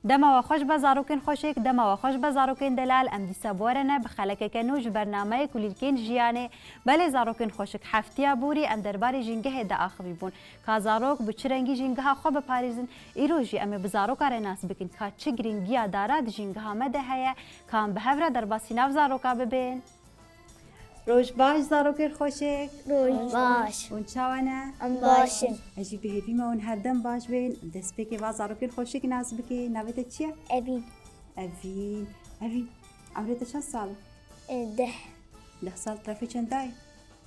دما و خوش به زاروکن خوشک دما و خوش به زاروکن دلال ام دیسا بورنه بخلک کنوج برنامه کلیلکن جیانه بله زاروکن خوشک هفتیا بوری ام درباره جنگه دا آخوی بون که زاروک بچرنگی جنگه ها خوب پاریزن ایروژی ام بزاروک رناس بکن که چه گرینگیا دارد جنگه ها مده هیا کام به هفره در باسی نو زاروکا ببین روش باش زاروکن خوشک روش باش اون چاونه ام باشم اجی بهیوی ما اون هر دم باش بین دست بکی و زاروکن خوشک ناز بکی نویت چیه؟ ابی اوین عمرت چند سال؟ 10 سال طرفی چند دای؟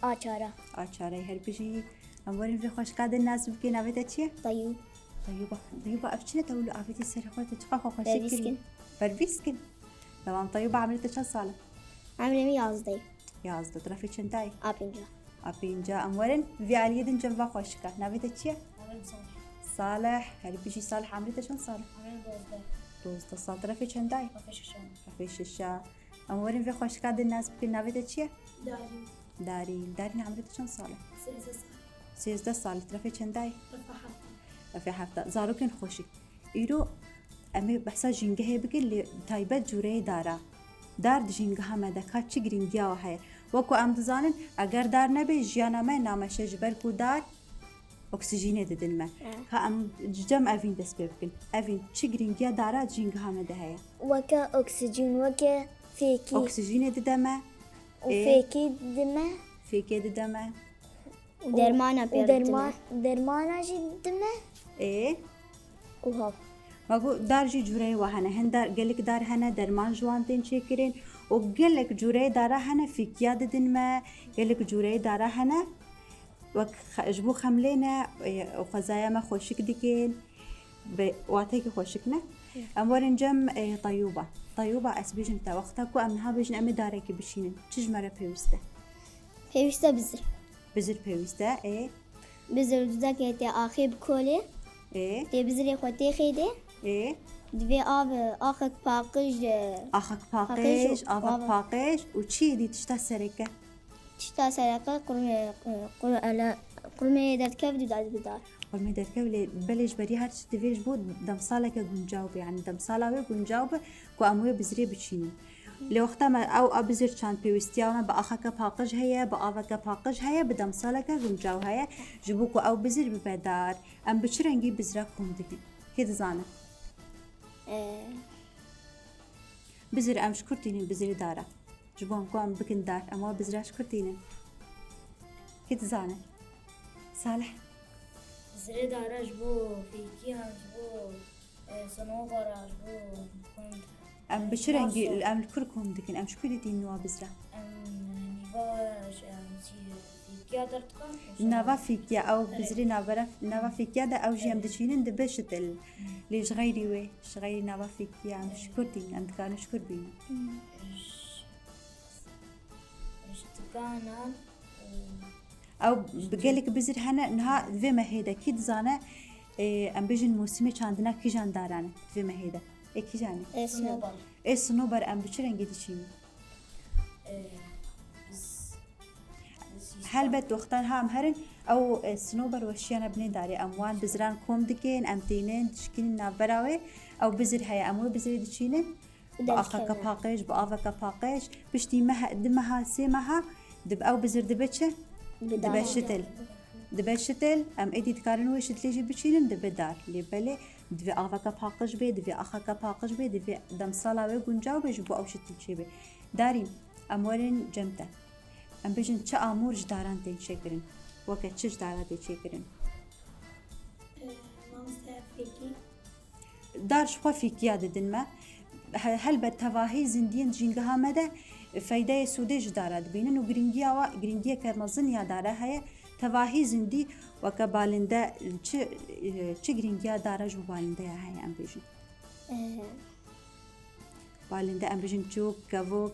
آچارا آچاره هر بجی امورین في خوش قادر الناس بكي نويتا تشي طيب طيوبة أفشنة تقولوا عفتي سر خوتي تخاخو خوش بربيسكن. بربيسكن تمام طيوبة عملت كم صالة عمري يازدي يا قصدي طرفي چندای أبينجا أبينجا أمورين في علي دن جنبا خوشكا نويتا تشي صالح هل بيجي صالح عملت كم صالة دوزده سال طرفي چندای رفي ششا أمورين في خوش قادر الناس بكي نويتا تشي دارين عملت كم صالة 13 سال طرفي چندای رفي حفتا زاروكن خوشي إيرو أمي بحسا جنگه بكي اللي تايبت جوري دارا دار جنگه مده که چی گرینگیا وحیه وکو ام دزانن اگر دار نبی جیانا ما نامشه جبر کو دار اکسیژینه ددن ما که ام جم اوین دست بکن اوین چی گرینگیا دارا جنگه مده هیا وكا أكسجين وكا فيكي اکسیژینه ددما وفيكي دمه فیکی ددما ودرمانا درمانا جي دمه ای وهو مگو دار جی جوره وحنه هندار گلک دار هنه درمان جوان تین چی کرین و گلک جوره داره هنه فیکیا ددن ما گلک جوره داره هنه و جبو خملینه و خزایا ما خوشک دیکن به وقتی که خوشک نه امورن جم طیوبه اسبیجن تا وقتا کو امنها بیجن امی داره که بشینن چیز مره پیوسته فيوستا بزر بزر پیوسته بزر دوزاك يتي آخي بكولي تي بزري خوتي خيدي ای دوی آخک پاقش آخک پاقش آفک پاقش و چی دی تشتا سرکه تشتا سرقة قرمه درد كيف داد بدار قرمه درد كيف بلش بري هر چی دویش بود دم سالك گنجاوب يعني دم سالاوي گنجاوب کو اموی بزری بچینن لوقتا ما او بزر چند پیوستیاونا با آخک پاقش هيا با آفک پاقش هيا بدم سالك گنجاو هيا جبو کو او بزر ببدار ام بچرنگی بزرا کم دکن كده زانه بزر ام شكرتينين بزري دارا جبون كوام بكن دار اما بزرا شكرتينين كده زانه صالح زري دارا جبو فيكيها جبو صنوبرا جبو ام بشرنجي ام الكركم دكن ام شكرتين نوا بزرا فيكيا درتكم نوا فيكيا او بزري نوا فيكيا دا او جيم دشينن دبشتل ليش غيري وي شغيري نوا فيكيا ام شكرتين ام كانوا شكر بينا اشتكانا او بقالك بزر هنا نها في مهيدا كيد زانه ام بيجن موسمي چاندنا كي جان دارانه في مهيدا اكي جاني صنوبر صنوبر ام بچرنگي دشينن هل بد وقتان هم هرن او صنوبر وشيانا بني داري اموان بزران كوم دكين ام تينين تشكين نابراوي او بزر هيا امو بزر دشينن باخا باقيش بافا باقيش بشتي مها دمها سيمها دب او بزر دبتشه دبشتل ام ايدي تكارن وش تليجي بتشينن دبدار لي بالي دبي افا باقيش بي دبي اخا باقيش بي دبي دم صلاوي گنجاو بيجبو او شتل شي بي دارين امورن جمته ام بيجن چه امور جداران تين شكرن وقت چه جداران تين شكرن دار شخوا فيكيا ددن ما هل بتواهي زندين جنگها مده فایده سودی جدارد بینن و گرینگی که مزن یا داره هیا تواهی زندی و که بالنده چه گرینگی داره جو بالنده هیا ام بیشن بالنده ام بیشن چوک کاوک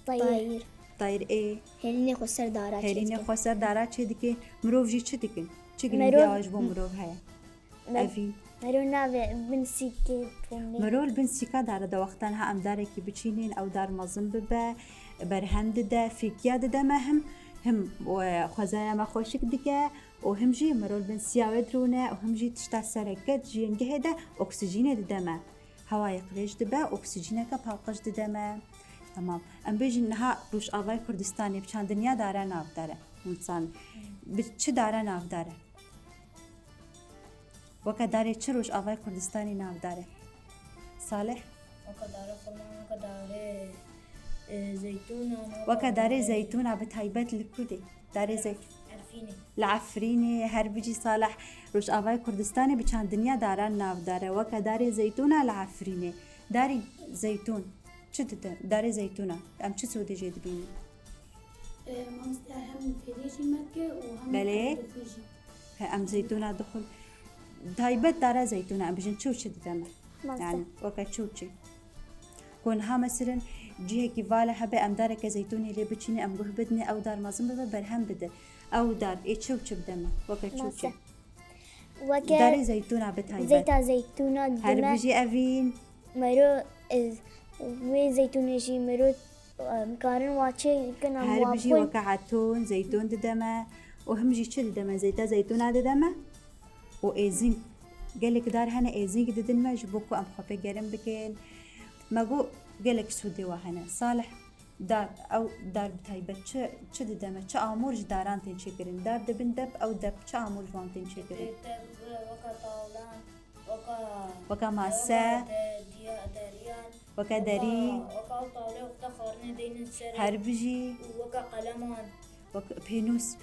طير طایر ای هلني خسر دارات هرینه خسر داره چه دیگه مروف جی چه دیگه چه گرینگی مروف- آج با مروف هیا افی مرونا بنسيكي تومي مرول بن سیکا داره دا وقتان ها ام داره که بچینین او دار مزن ببه برهند ده فیکیا ده ما هم خوزایا ما خوشک دیگه و هم جی مرول بن سیاوه درونه و هم جی تشتا سرکت جینگه ده اکسیژینه ده ما هوای قریش ده اکسیژینه که پاقش ده ما تمام ام بیجن نها روش آوای کردستانی بچان دنیا داره ناف داره انسان چه داره ناف داره وکه داره چه روش آوای کردستانی ناف داره صالح وكدار خرمان وكدار زيتون وكا داري زيتونة بتايبات الكردي داري زيت عارفيني العفريني هربجي صالح روش آوای کردستانی بچان دنیا دارن ناف داره وكا داري زيتونة العفريني داري زيتون چه ده داري زيتونة ام چه سودي جيد بيني مامستا هم فيديجي مكة وهم بله. فيجي ام زيتونة دخل تايبات داره زيتونة ام بجن چو چه دمه يعني وكا چو چه كون ها مثلا جهه كي فالا هبه ام داره که زيتوني لي بچيني ام گوه بدني او دار مازم ببه برهم بده او دار اي چو چه بدمه وكا چو چه داري وكا زيتونة بتايبات زيتا زيتونة دماء هربجي افين مرو وي زيتونة جي مرو مكارن واتشي كنا هربجي موافقين وكا عتون زيتون ددمه وهم جي چه ددمه زيتا زيتونة ددمه و ايزين قالك دار هنا ايزين ددمه جبوكو ام خفي گرم بكين مگو گلک سودی و هنه صالح دار او دار بتایبه چه ددمه چه آمورج داران تین چه کرین دار دبن دب او دب چه آمورج وان تین چه کرین وكا طاولان وكا ماسه داريان وكا داري وكا طاولة وكا خارنة دين السر هربجي وكا قلمان وكا بينوس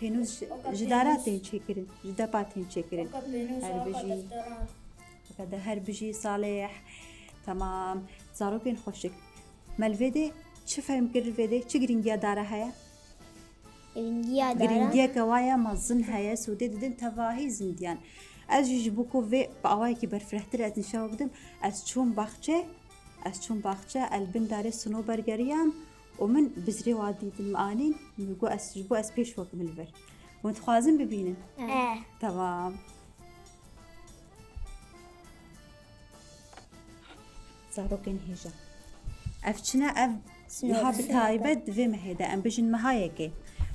جدارات تین چه کرین جدابات تین چه کرین وكا بينوس وكا هربجي دفتران وكا ده هربجي صالح تمام زاروكين خوشك مالفيدي چه فهم كر الفيدي چه گرینگیا داره هيا رنجيا دارا گرینگیا كوايا مزن هيا سودي ددن تواهي زنديان از جبوكو في باواي كي برفرحتر از نشاو قدم از چون باخچه البن داره سنو برگريام ومن بزري وادي المعانين نقو اس بيش وقت ملفر ومتخوازن ببينن تمام زاروكين هيجا افچنا اف ها بتايبت في مهيدا ام بجن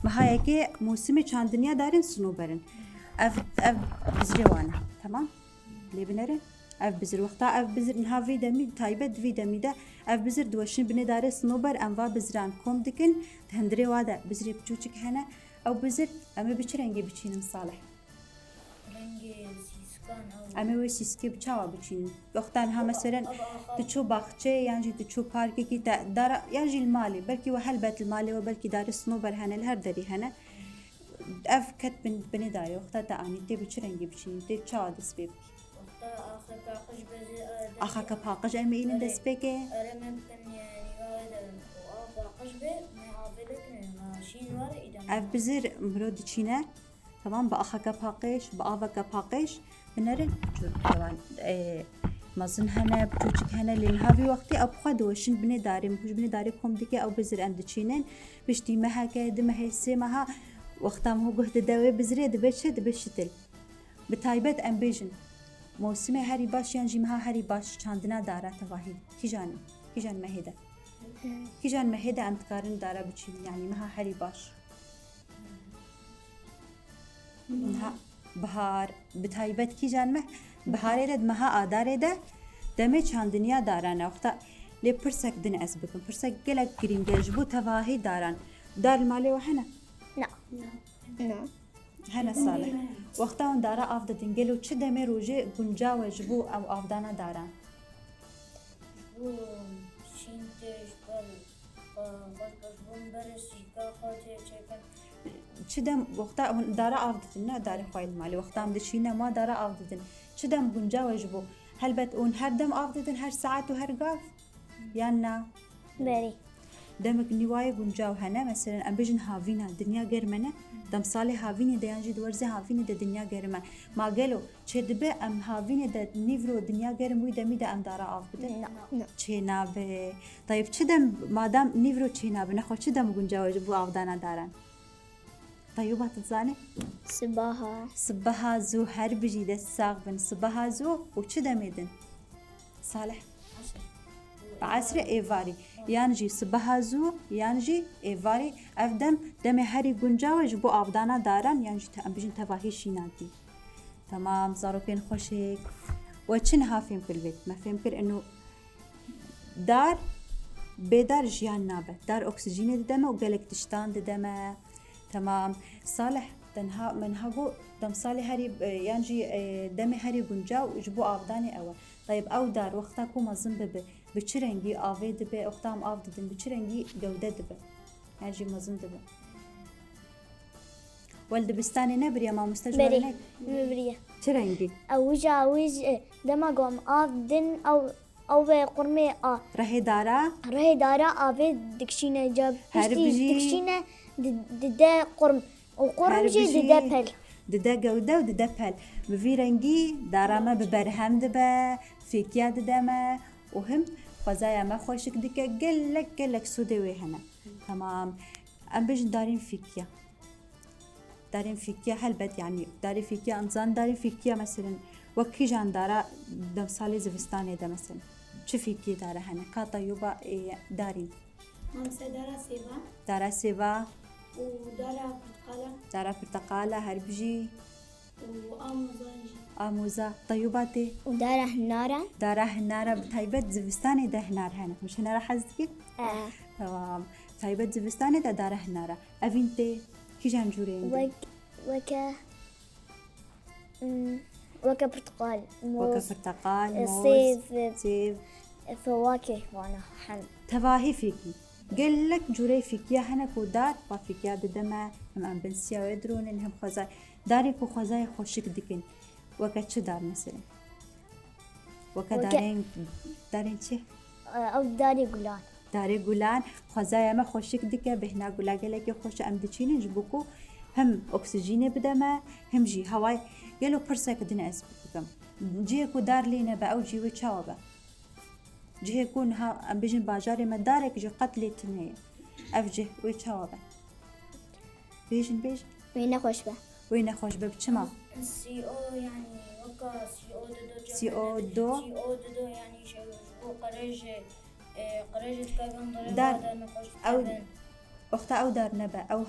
مهايكي موسمي چان دنيا دارن سنو برن اف بزري وانا تمام لي بنرن اف بزر وقتا اف بزر نها في دمي تايبت في دمي دا اف بزر دوشن بني دار سنو بر ام وا بزران كوم دكن تهندري وادا بزري بچوچك هنا او بزر ام بچرنگي بچينن صالح رنگي سيسكان أو اما وی سیسکی بچاوا بچین وقتان ها مثلا تشو باخچه يعني تشو باركي كي دار يعني المالي بلكي وهل بيت المالي وبلكي دار سنوبر هنا الهر دري هنا اف كت بني داري وقتا تاني تي بچرنگي بچين تي چاوا دس بيك وقتا آخر باقش بزي اخا كباقج امين دس بيك أنا ممكن يعني وايد باقش بي ما عابلك ماشين ورا إذا اف بزر مرود چينه تمام باخا كباقش بافا كباقش بنرن طبعا مازن هنا بچوچك هنا لنهاوي وقتي او بخد وشن بني داري مش بني داري كوم ديكي او بزر اند چينن بشتي مها كد ما هي مها وقتا مو قهد داوي بزري دبشتل بتايبت امبيجن موسم هري باش يعني مها هري باش چاندنا دارا تواهي كيجان مهدا كيجان مهدا انت قارن دارا بچين يعني مها هري باش منها بهار بتايبت كيجان مه بهاري رد مها آداري ده دمي چاندنيا داران وقتا لي پرسك دن اسبكم پرسك گلك گرين گجبو تواهي داران دار المالي وحنا نعم هنا صالح وقتا اون دارا آفدا دنگلو چه دمي روجي گنجا وجبو او آفدانا داران بو شين تيش بل بس بون برسي كاخاتي چكن چه دم وقتا اون دارا آفدتن نه داري خواه المالي وقتا هم دشينا ما دارا آفدتن چه دم گنجا وجبو هل بت اون هر دم آفدتن هر ساعت و هر قاف يانا بري دمك نوايا جنجاو هنا مثلا ام بيجن هافينا دنيا جرمنا دم صالي هافيني دا ينجي دورزي هافيني دا دنيا جرمه ما قالوا تشدبه ام هافيني دا نيفرو دنيا جرم ويدا ميدا ام دارا اف بده لا چنابه طيب چدم مادام نيفرو چنابه نخو چدم جنجاو جبو افدانا دارن طيب هتزاني صبها زو هر بجي دا الساق بن صبها زو وچدم يدن صالح بعصر ايفاري يانجي صبهازو يانجي ايفاري افدم دم هري جنجاوج بو افدانا داران يانجي ام بيجن تفاهي شيناتي تمام زاروكين خوشك وچن هافيم كل بيت ما فهم كل انه دار بدار جيان نابه دار اكسجين دمه وقالك تشتان دمه تمام صالح تنها من هاجو دم صالح هري يانجي دم هري جنجاو جبو افداني اول طيب او دار وقتا كو مزن ببه بچرنگی آوه دبه اختام آو ددن بچرنگی گوده دبه هرجی مزن دبه والد بستاني نبري ما مستجمرنك مبرية چرنگی أوج دما قوم دن أو قرمي راه دارا راه دارا آوه دكشينة جاب هربجي. دكشينة ددا قرم وقرم جي هربجي. ددا بل ددا گوده و ددا پل بفيرنگی دارا ما ببرهم دبه فيكيا ددما وهم خزايا ما خوشك ديكا قلك سودي وهنا تمام ام بيجن دارين فيكيا هلبت يعني داري فيكيا انزان داري فيكيا مثلا وكي جان دارا دم صالي زفستاني دا مثلا چه فيكيا دارا هنا كاطيوبا دارين مامسا دارا سيفا ودارا برتقالة دارا برتقالة هربجي وآموزانجي آموزا طيوباتي ودارا هنارا دارا هنارا بتايبت زفستاني دا هنار هنا مش هنارا حزكي تمام تايبت زفستاني دا دارا هنارا أفينتي كي جان جورين وكا برتقال وكا موز برتقال موز صيف سيف فواكه وانا حن تباهي فيكي قلك جوري فيكيا هنا كودار وفيكيا ددما هم ام بنسيا ويدرون انهم خزاي داري كو خزاي خوشك دكين وكا چه دار مثلا وكا دارين چه أو داري قلان داري گلان خزايا ما خوشك دكه بهنا گلا گلك خوش ام دچين جبوكو هم اكسجين بدما هم جي هواي يلو برسك دنا اسبكم جي كو دار لينا با او جي وچاوبا جي يكون ها ام بيجن باجاري ما دارك جي قتلي تنهي افجه وچاوبا بيجن وين خوش به وين خوش بچما سي او يعني وكا سي او دو يعني شو قريجة كاغان دار نقاش او اختا او دار نبا او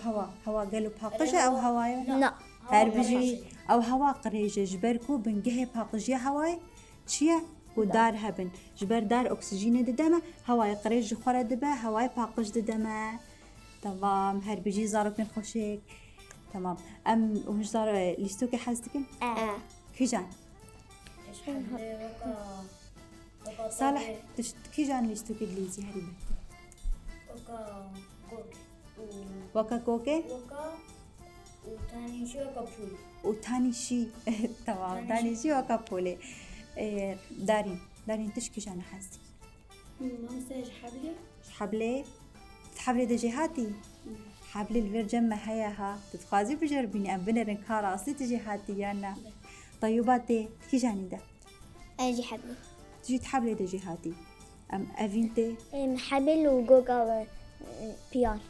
هوا قالوا باقجة او هواي لا هربجي او هوا قريجة جبركو بنجهي باقجية هواي چيا ودار هبن جبر دار اكسجين ددما هواي قريجة خورا دبا هواي باقج ددما تمام هربجي زاركن خوشك تمام ام ومش زار ليستوكي حازتكن كي جان صالح كي جان ليستوكي دليزي هري بكتي وكا كوكي وتاني شو كابول وتاني شي تمام تاني شي وكا بولي دارين تشكي جانا حازتك مامسا حبلي تحبلي دا جهاتي حبلي الفيرجن ما هياها تتخازي بجربيني ام بنرن كارا اصلي تجهاتي يانا طيوباتي كي جاني دا أجي حبلي تجي تحبلي دا جهاتي ام افينتي حبل وجوجا بيان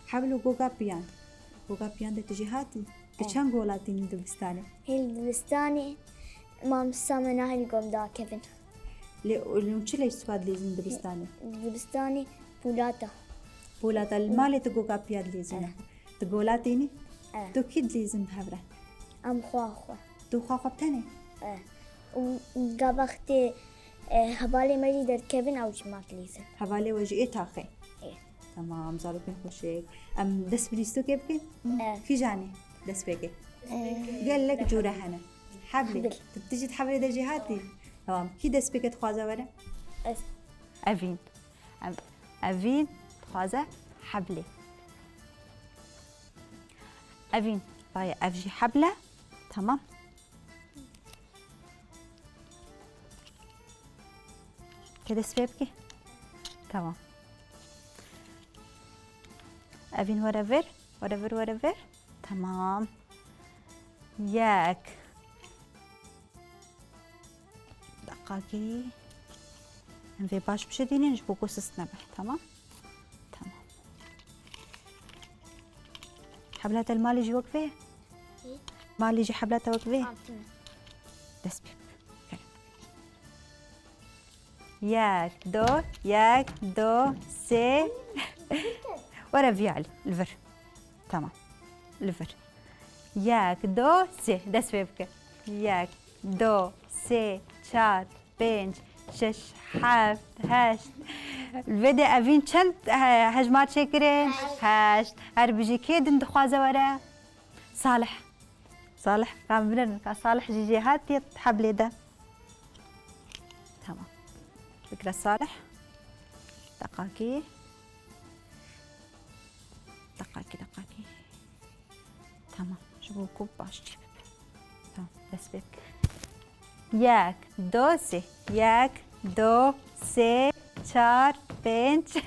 حبل وجوجا بيان دا تجهاتي كشان قولاتي من دبستاني هي البستاني مام سامنا هل قوم دا كيفن اللي چه ليش سواد ليزن دبستاني البستاني بولاتا المالي تجوجا بيان ليزن تقولاتيني تو كيد ليزن بهبره أم خوا تو خاقبتني وقابختي هبالي مري در كيفن أو جماعت ليزن حوالي وجهي تاخي إيه. تمام زارو خوشك ام دس بليستو كيف في جاني دس بيكي قال لك جورا هنا حبلي تجي تحبلي دا جهاتي تمام كي دس بيكي تخوازا ورا افين تخوازا حبلي افين باي افجي حبله تمام كده سبيبكي تمام أفين ورافر ورافر ورافر. تمام. ياك دقاقي في باش بشديني نجبوكو سسنبه. تمام. تمام. حبلات المال يجي وقفه. مال يجي حبلاته وقفه. دس بيك. ياك دو سي ورا فيال الفر. تمام. الفر ياك دو سي دس بيك. ياك دو سي 4 5 6 7 8 الفيديو أفين چند هجمات شكرين 8 هر بيجي كيدن دخوازه ورا صالح. صالح قام بنا صالح جيجي هاتي حبلي ده. تمام. فكرة صالح دقاقي دقاقي دقاقي. تمام. جبوكو باش جيب. تمام. بس بك ياك دو سي ياك دو سي 4 5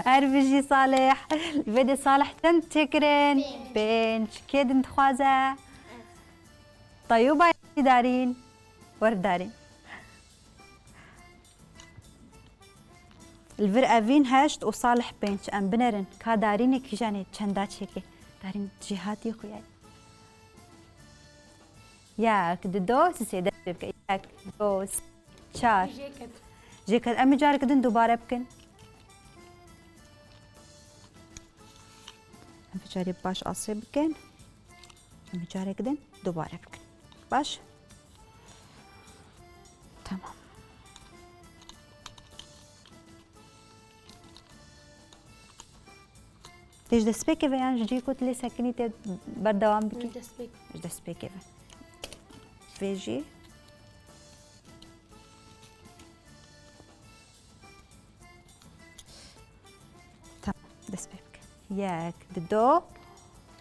هر بيجي صالح الفيديو صالح تن تكرن بنش كيد انت خوازه طيوبة دارين ورد دارين الفر أفين هشت وصالح بنش أم بنرن كا دارين كيجاني چندات شكي دارين جهاتي خوياي. ياك دو سي دبك ياك دو 4 جيكت أمي جارك دن دوباره بكن. أمي جاري باش أصيب بكن. أمي جارك دن دوباره بكن. باش. تمام. تيج دست بكي ويان جيكو تلي سكني تي بردوام بكي. دست بكي فيجي. دست بك ياك دو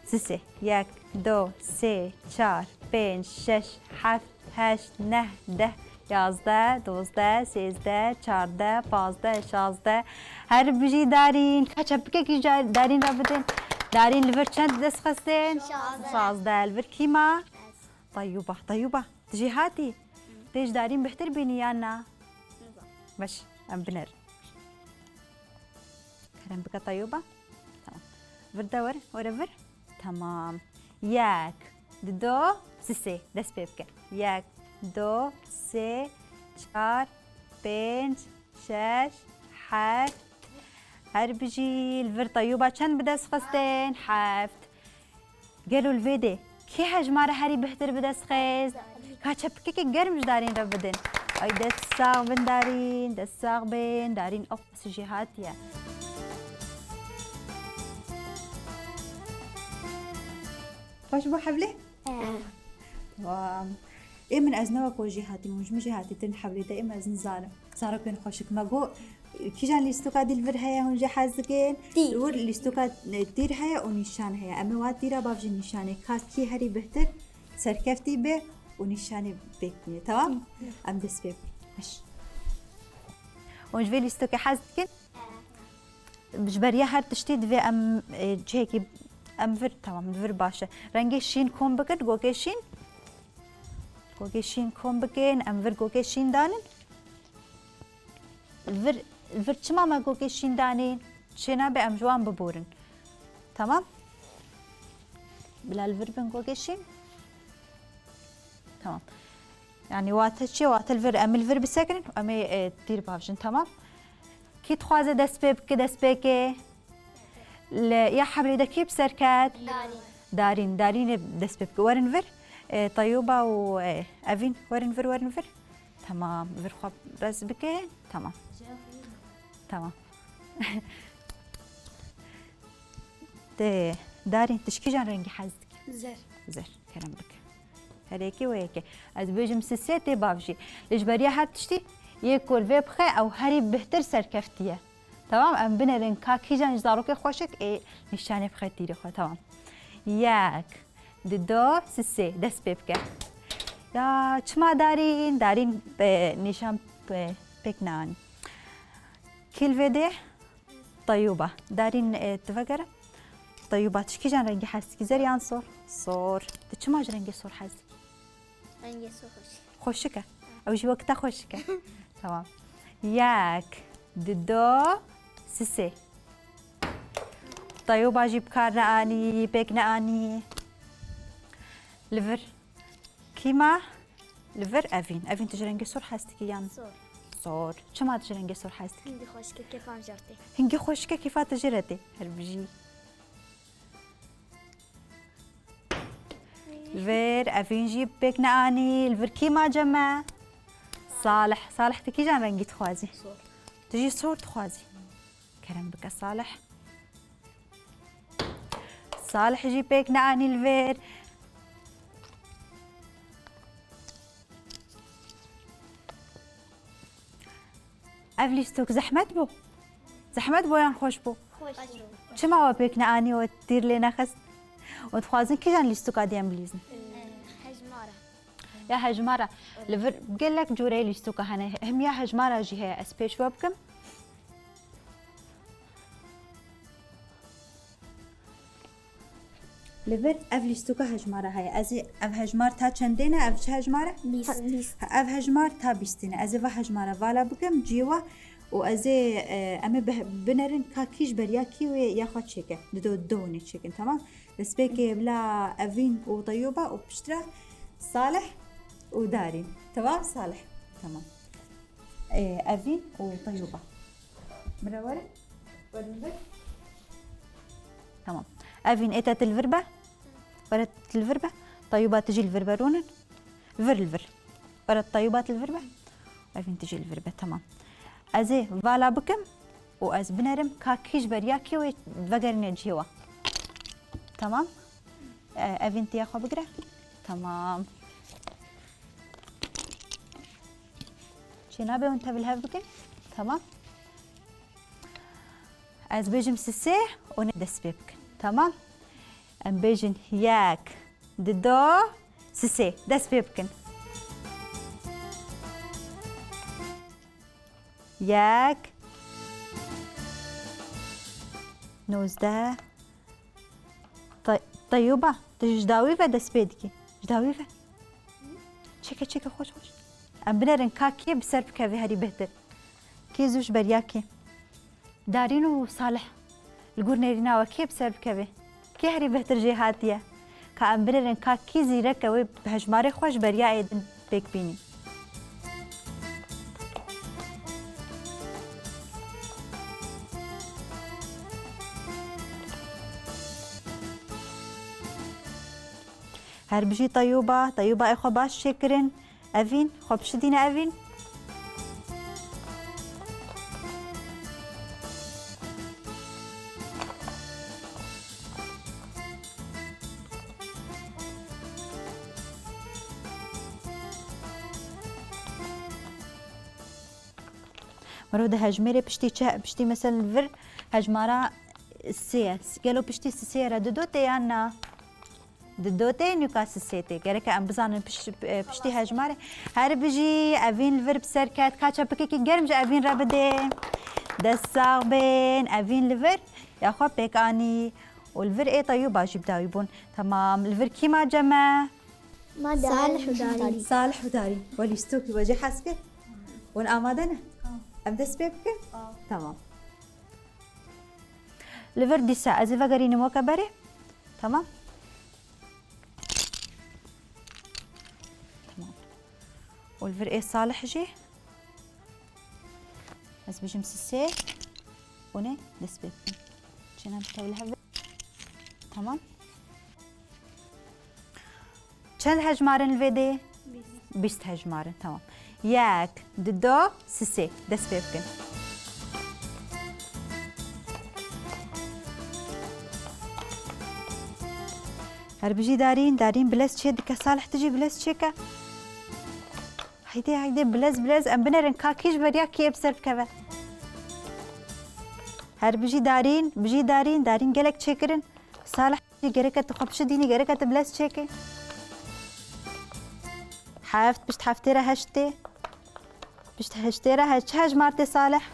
سي ياك دو سي 4 5 6 7 8 9 10 11 12 13 14 15 16 هر بيجي دارين كاتشبكي كي دارين رابطين دارين لفر چند دست خستين 16 الفر كيما طيوبة طيوبة تجي هاتي تيج دارين بحتر بيني يانا باش ام بنر كلام بك طيوبة. تمام. فر دور ورفر. تمام. ياك دو سي دس بيبك ياك دو سي 4 5 6 7 هر بيجي الفر طيوبة چند بدس خستين 7 قالوا الفيدي كي هجمارة هاري بهتر بدس خيز كاتشبكي كي قرمش دارين ربدن اي دس ساغ بن دارين دس ساغ بين دارين اوبس جهاتيا. خوش بو حبلي؟ واو إيه من أزنوك وجهاتي مش جهاتي تن حبلي دائما أزن زارة كين خوشك ما جو كيجان الاستوكا دي الفر هيا هون جحازكين ور الاستوكا دير هيا ونشان هيا أما واد ديرا بافجي نشاني كي هري بهتر سركفتي به ونشاني بيكني. تمام. أم دس بيك مش ونج في الاستوكا حازكين بجبريا هر تشتيد في أم جيكي ام فر. تمام. الفر باشا رنگي شين كوم بكت گوگي شين كوم بكين ام فر گوگي شين دانن الفر چما ما گوگي شين دانين شينا به ام جوان ببورن. تمام. بلا الفر بن گوگي شين. تمام. يعني واتشي وات الفر ام الفر بسكن ام تير بافجن. تمام. كي تخوازه دست بك يا حبلي دا كيف سركات دارين دس بك ورنفر. طيوبة وأفين ورنفر. تمام. فر خواب راس بكين. تمام. تمام. دارين تشكي جان رنجي حزك زر كلام بك هريكي وهيك از بيجم سيتي بافجي الجبريه هات تشتي ياكل في بخي او هري بهتر سركفتيه. تمام. ام بنرن كاكي جان جداروكي خوشك اي نشاني بخي تيري خو. تمام. ياك دو سي دس بيبك يا چما دارين نشان بكنان كل فيدي طيوبة دارين تفكر طيوبات شكي جان رنجي حاسكي زريان صور صور تشماج رنجي صور حاسكي رنجي سوخش خوشكة أو جي وقتها خوشكة تمام ياك ددو سسي طيوبة جيب كارنا آني بيكنا آني لفر كيما لفر أفين تجرنجي صور حاسكي يان صور صور شما تجرنجي صور حاسكي هندي خوشك كيف عم جرتي هنجي خوشكة كيفا تجرتي هربجي الفير أفين جيب بيكنا آني الفير كيما جمع صالح تكي جان رنجي تخوازي صور تجي صور تخوازي كرم بك صالح يجيب بيكنا آني الفير أفليستوك زحمت بو يان خوش بو خوش چما هو بيكنا آني وتدير لنا خست وتخوازن كي جان ليستوك عاديان بليزن حجمارة يا هجمارة لفر بقول لك جوري ليستوكا هنا هم يا هجمارة جي هي اسبيش وابكم لفر اف ليستوكا هجمارة هاي ازي اف هجمار تا چندينه اف چه هجمارة اف هجمار تا بيستينه ازي و هجمارة والا بكم جيوا و ازي اما بنرن كاكيش برياكي وياخد شيكه دوني تشيكن تمام بس بيكي بلا افين وطيوبة وبشترا صالح ودارين تمام صالح تمام أفين وطيوبة منورة والفر تمام أفين إتت الفربة ورت الفربة طيوبة تجي الفربة رونن الفر ورت طيوبات الفربة أفين تجي الفربة تمام أزي فالا بكم وأز بنرم كاكيش برياكي وفقرني جيوا تمام أفين تياخو بقرة تمام شنابه وانت بالهاف بكن تمام از بيجم سسي وندس بيبكن تمام ام بيجن ياك ددو سسي دس بيبكن ياك نوزده طيوبة تجداويفة دس بيدكي جداويفة تشيكا خوش ام بنرن كاكي بسرب كافي هاري بهتر كي زوج برياكي دارينو صالح القور نيرينا وكي بسرب كافي كي هاري بهتر جي هاتيا كا ام بنرن كاكي زيرك وي بهجماري خوش بريا ايدن بيك بيني هربجي طيوبة اخو باش شكرن أفين خب شدينا أفين مرود هجمري بشتي مثلا الفر هجمارا السياس قالوا بشتي السيارة دودوتي أنا دودوتي نيوكاسل سيتي قالك أم بزانن بشتي هجماري هار بيجي أفين الفر بسركات كاتشا بكيكي جرمج أفين رابدي دساغ بين أفين الفر يا خو بيك أني والفر إيه طيوبة جيب داويبون تمام الفر كيما جمع ما داري صالح وداري وليستوكي وجه حاسكي والآمادنا أبدأ بيبكي تمام الفر دي ساعة زي فقريني مو كبري تمام والفر إيه صالح جي بس بيجي مسسي وني دس بيبكي شنا بتاوي لها تمام چند هجمارن الفيدي 20 هجمارن تمام ياك ددو سسي دس بيبكن هر بيجي دارين بلس تشي دكا صالح تجي بلس تشيكا هيدي بلز ام بنرن كاكيش بريا كي بسرب كذا هر بيجي دارين قالك تشيكرن صالح جريكة تخبش ديني جريكة بلس تشيكي حافت بشت حافتيرا هشتي بشت هشتيرا هاج مارتي صالح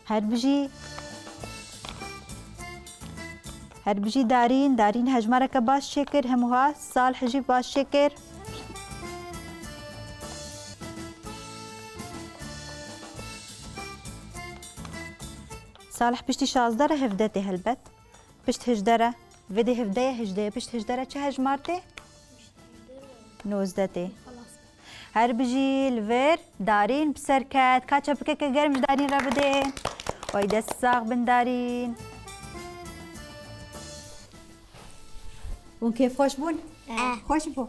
هر بيجي هر بجي دارين هجمارك باش شكر هموها صالح جي باش شكر صالح بشتي شازدره هفدته هلبت بشت هجدره فيدي هفديه بشت هجدره چه هجمارته 19 هر بجي الفير دارين بسركت كاتشا بكيكه گرمش دارين را بدين وای دست ساق بن دارين ون كيف خوش بون؟ خوش بو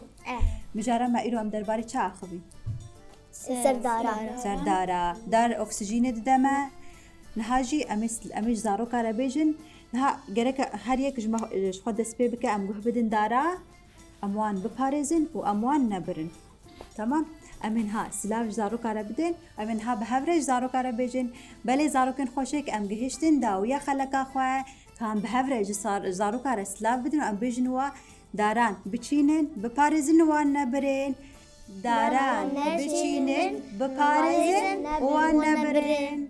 مجارة ما إيرو أم درباري چه آخبين؟ سردارا دار أكسجين ددما نهاجي أمش زارو كارا بيجن نها جرك هر يك خود دست پی بکه ام گوه بدن دارا اموان بپارزن و اموان نبرن تمام امنها سلاف زارو کارا بدن امنها بهورج زارو کارا بيجن بله زارو کن خوشک ام گهشتن داویا خلقا خواه كان بهورج زارو کارا سلاف بدن ام بيجن و داران بچینن بپارزن و نبرن داران بچینن بپارزن و نبرن